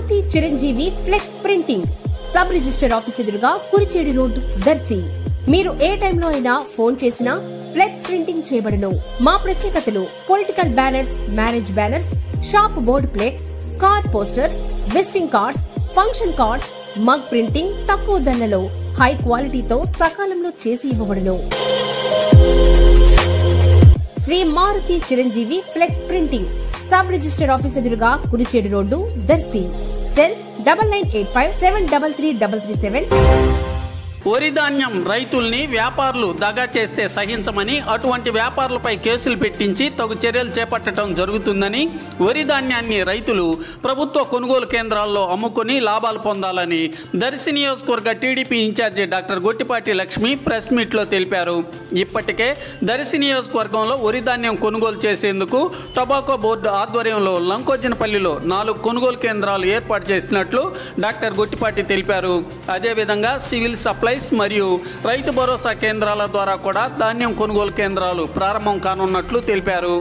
Maruti Chiranjeevi flex printing sub register office ఎదురుగా Kurichedu road Darsi. మీరు ఏ టైంలో అయినా ఫోన్ చేసినా ఫ్లెక్స్ ప్రింటింగ్ చేయబడును. మా ప్రత్యేకతలు political banners, marriage banners, shop board plates, car posters, visiting cards, function cards, mug printing తక్కువ ధరలలో హై క్వాలిటీతో సకాలంలో చేసి ఇవ్వబడును. Sri Maruti Chiranjeevi flex printing sub register office ఎదురుగా కురిచేడు రోడ్డు దర్శి. సెల్ 9985733337. వరి ధాన్యం రైతుల్ని వ్యాపారులు దగా చేస్తే సహించమని, అటువంటి వ్యాపారులపై కేసులు పెట్టించి తగు చర్యలు చేపట్టడం జరుగుతుందని, వరి ధాన్యాన్ని రైతులు ప్రభుత్వ కొనుగోలు కేంద్రాల్లో అమ్ముకొని లాభాలు పొందాలని దర్శి నియోజకవర్గ టీడీపీ ఇన్ఛార్జి డాక్టర్ గొట్టిపాటి లక్ష్మి ప్రెస్ మీట్లో తెలిపారు. ఇప్పటికే దర్శి నియోజకవర్గంలో వరి ధాన్యం కొనుగోలు చేసేందుకు టొబాకో బోర్డు ఆధ్వర్యంలో లంకోజనపల్లిలో 4 కొనుగోలు కేంద్రాలు ఏర్పాటు చేసినట్లు డాక్టర్ గొట్టిపాటి తెలిపారు. అదేవిధంగా సివిల్ సప్లై మరియు రైతు భరోసా కేంద్రాల ద్వారా కూడా ధాన్యం కొనుగోలు కేంద్రాలు ప్రారంభం కానున్నట్లు తెలిపారు.